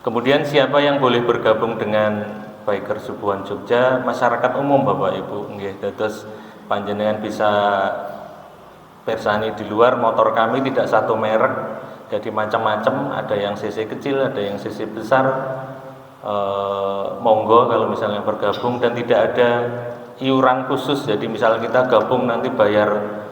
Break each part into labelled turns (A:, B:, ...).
A: Kemudian siapa yang boleh bergabung dengan Biker Subuhan Jogja? Masyarakat umum Bapak Ibu. Nggih, terus panjenengan bisa persani di luar. Motor kami tidak satu merek, jadi macam-macam. Ada yang cc kecil, ada yang cc besar. Monggo kalau misalnya bergabung, dan tidak ada iuran khusus. Jadi misalnya kita gabung nanti bayar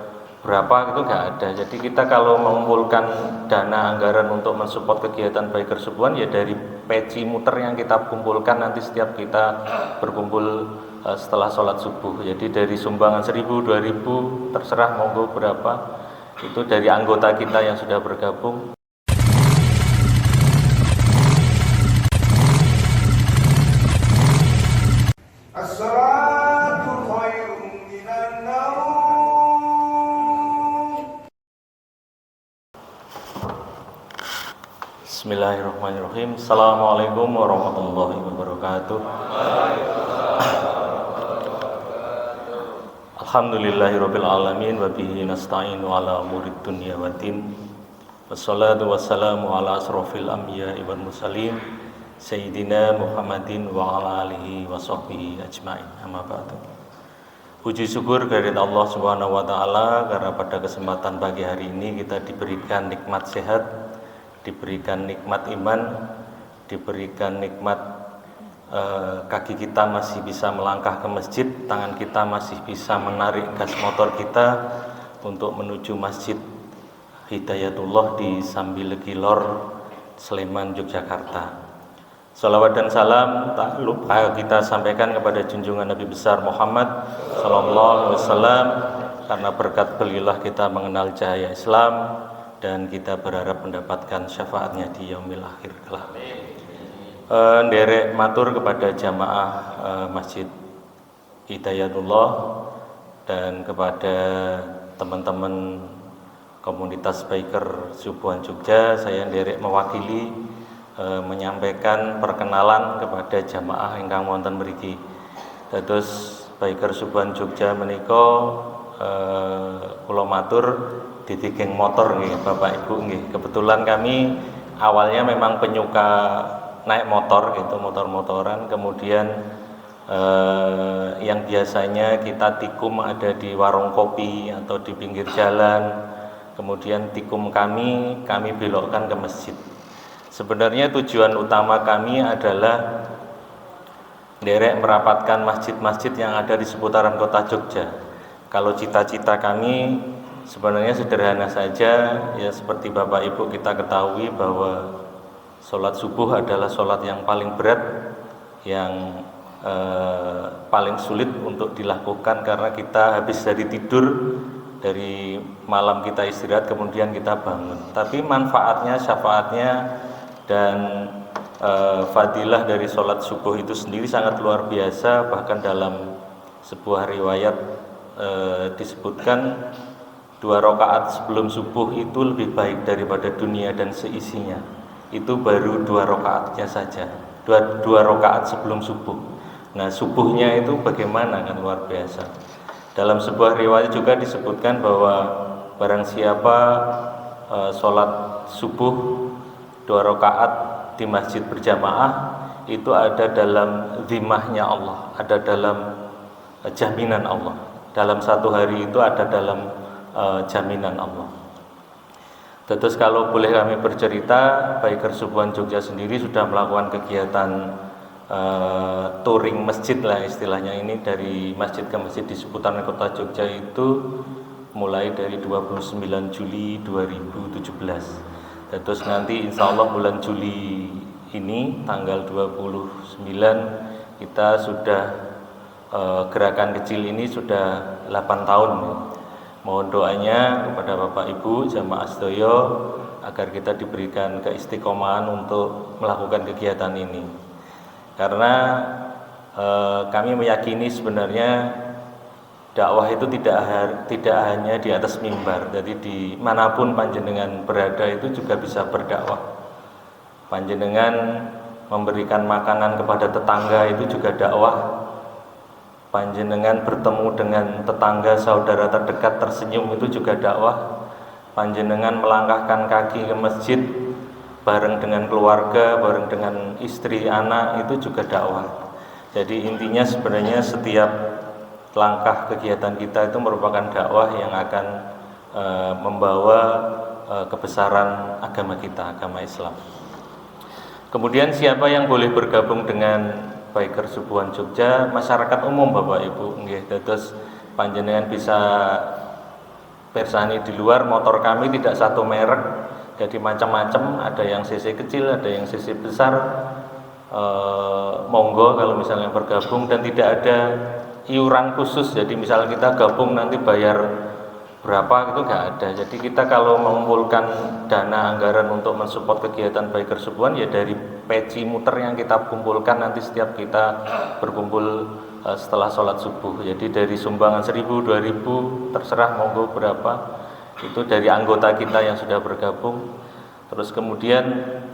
A: berapa itu nggak ada. Jadi kita kalau mengumpulkan dana anggaran untuk mensupport kegiatan Biker Subuhan ya dari peci muter yang kita kumpulkan nanti setiap kita berkumpul setelah sholat subuh. Jadi dari sumbangan 1.000, 2.000 terserah monggo berapa, itu dari anggota kita yang sudah bergabung. Bismillahirrahmanirrahim. Assalamualaikum warahmatullahi wabarakatuh. Alhamdulillahirabbil alamin wa bihi nasta'inu ala umurid dunya waddin. Wassalatu wassalamu ala asrofil anbiya'i wal mursalin sayyidina Muhammadin wa ala alihi wa sahbihi ajmain. Amma ba'du. Puji syukur kehadirat Allah Subhanahu wa taala karena pada kesempatan pagi hari ini kita diberikan nikmat sehat, diberikan nikmat iman, diberikan nikmat kaki kita masih bisa melangkah ke masjid, tangan kita masih bisa menarik gas motor kita untuk menuju Masjid Hidayatullah di Sambilegilor, Sleman, Yogyakarta. Salawat dan salam tak lupa kita sampaikan kepada junjungan Nabi besar Muhammad sallallahu alaihi wasallam, karena berkat beliaulah kita mengenal cahaya Islam dan kita berharap mendapatkan syafaatnya di yaumil akhir kelak. Nderek matur kepada jamaah Masjid Hidayatullah dan kepada teman-teman komunitas Biker Subuhan Jogja. Saya nderek mewakili menyampaikan perkenalan kepada jamaah ingkang wonten mriki. Dados Biker Subuhan Jogja menika kula matur dadi geng motor nggih Bapak Ibu nggih. Kebetulan kami awalnya memang penyuka naik motor gitu, motor-motoran. Kemudian yang biasanya kita tikum ada di warung kopi atau di pinggir jalan. Kemudian tikum kami belokkan ke masjid. Sebenarnya tujuan utama kami adalah derek merapatkan masjid-masjid yang ada di seputaran kota Jogja. Kalau cita-cita kami sebenarnya sederhana saja, ya seperti Bapak Ibu kita ketahui bahwa sholat subuh adalah sholat yang paling berat, yang paling sulit untuk dilakukan karena kita habis dari tidur, dari malam kita istirahat, kemudian kita bangun. Tapi manfaatnya, syafaatnya, dan fadilah dari sholat subuh itu sendiri sangat luar biasa. Bahkan dalam sebuah riwayat disebutkan 2 rakaat sebelum subuh itu lebih baik daripada dunia dan seisinya. Itu baru 2 rakaatnya saja, 2 rakaat sebelum subuh. Nah subuhnya itu bagaimana, kan luar biasa. Dalam sebuah riwayat juga disebutkan bahwa barang siapa sholat subuh 2 rakaat di masjid berjamaah, itu ada dalam zimmahnya Allah, ada dalam jaminan Allah. Dalam satu hari itu ada dalam jaminan Allah. Terus kalau boleh kami bercerita, Biker Subuhan Jogja sendiri sudah melakukan kegiatan touring masjid lah istilahnya ini, dari masjid ke masjid di seputaran kota Jogja itu mulai dari 29 Juli 2017. Terus nanti insya Allah bulan Juli ini tanggal 29 kita sudah gerakan kecil ini sudah 8 tahun. Mohon doanya kepada Bapak Ibu jamaah sedaya agar kita diberikan keistiqomahan untuk melakukan kegiatan ini. Karena kami meyakini sebenarnya dakwah itu tidak hanya di atas mimbar. Jadi di manapun panjenengan berada itu juga bisa berdakwah. Panjenengan memberikan makanan kepada tetangga itu juga dakwah. Panjenengan bertemu dengan tetangga saudara terdekat tersenyum itu juga dakwah. Panjenengan melangkahkan kaki ke masjid bareng dengan keluarga, bareng dengan istri, anak, itu juga dakwah. Jadi intinya sebenarnya setiap langkah kegiatan kita itu merupakan dakwah yang akan membawa kebesaran agama kita, agama Islam. Kemudian siapa yang boleh bergabung dengan Bikers Subuhan Jogja? Masyarakat umum Bapak Ibu. Nggih, terus panjenengan bisa persani di luar. Motor kami tidak satu merek, jadi macam-macam, ada yang cc kecil, ada yang cc besar. Monggo kalau misalnya bergabung, dan tidak ada iuran khusus. Jadi misalnya kita gabung nanti bayar berapa, itu nggak ada. Jadi kita kalau mengumpulkan dana anggaran untuk mensupport kegiatan Bikers Subuhan, ya dari peci muter yang kita kumpulkan nanti setiap kita berkumpul setelah sholat subuh. Jadi dari sumbangan 1.000, 2.000, terserah monggo berapa, itu dari anggota kita yang sudah bergabung. Terus kemudian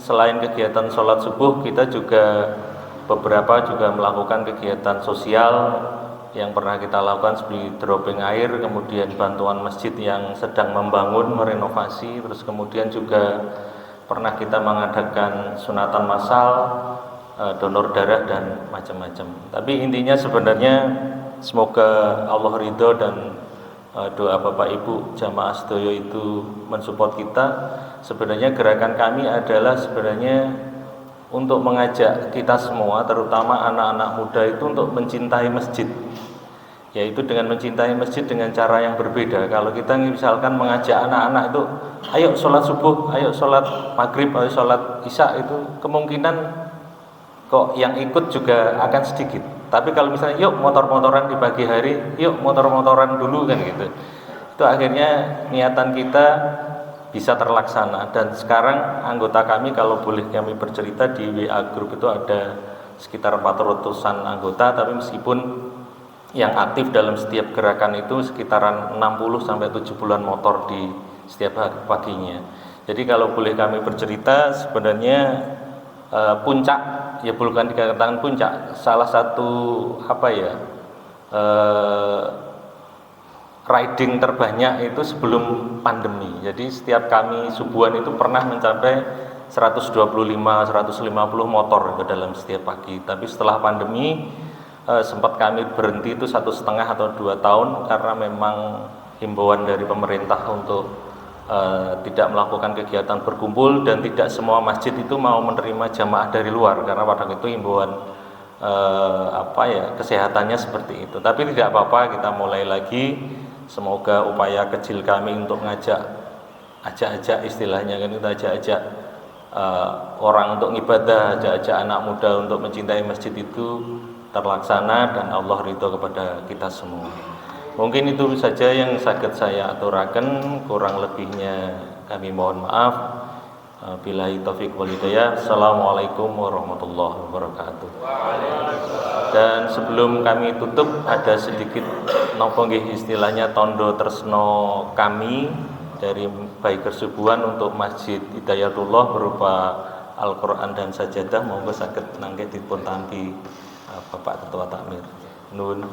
A: selain kegiatan sholat subuh, kita juga beberapa juga melakukan kegiatan sosial yang pernah kita lakukan seperti dropping air, kemudian bantuan masjid yang sedang membangun, merenovasi, terus kemudian juga pernah kita mengadakan sunatan massal, donor darah, dan macam-macam. Tapi intinya sebenarnya semoga Allah ridho dan doa Bapak Ibu jamaah sedoyo itu mensupport kita. Sebenarnya gerakan kami adalah sebenarnya untuk mengajak kita semua, terutama anak-anak muda itu untuk mencintai masjid, yaitu dengan mencintai masjid dengan cara yang berbeda. Kalau kita misalkan mengajak anak-anak itu, ayo sholat subuh, ayo sholat maghrib, ayo sholat isya, itu kemungkinan kok yang ikut juga akan sedikit. Tapi kalau misalnya yuk motor-motoran di pagi hari, yuk motor-motoran dulu kan gitu, itu akhirnya niatan kita bisa terlaksana. Dan sekarang anggota kami, kalau boleh kami bercerita, di WA Group itu ada sekitar 400-an anggota, tapi meskipun yang aktif dalam setiap gerakan itu sekitaran 60-70-an motor di setiap paginya. Jadi kalau boleh kami bercerita, sebenarnya puncak, ya bukan dikatakan puncak, salah satu riding terbanyak itu sebelum pandemi. Jadi setiap kami subuhan itu pernah mencapai 125-150 motor ke dalam setiap pagi. Tapi setelah pandemi sempat kami berhenti itu 1,5 atau 2 tahun karena memang himbauan dari pemerintah untuk tidak melakukan kegiatan berkumpul, dan tidak semua masjid itu mau menerima jamaah dari luar karena pada itu himbauan kesehatannya seperti itu. Tapi tidak apa-apa, kita mulai lagi. Semoga upaya kecil kami untuk ajak-ajak istilahnya kan, kita ajak-ajak orang untuk ibadah, ajak-ajak anak muda untuk mencintai masjid itu terlaksana, dan Allah ridho kepada kita semua. Mungkin itu saja yang saged saya aturaken, kurang lebihnya kami mohon maaf. Billahi taufiq wal hidayah. Assalamualaikum warahmatullahi wabarakatuh. Dan sebelum kami tutup, ada sedikit napa nggih istilahnya tondo tresno kami dari Bikers Subuhan untuk Masjid Hidayatullah berupa Al-Qur'an dan sajadah. Monggo saged nangge dipun tampi Bapak Ketua Takmir. Nun.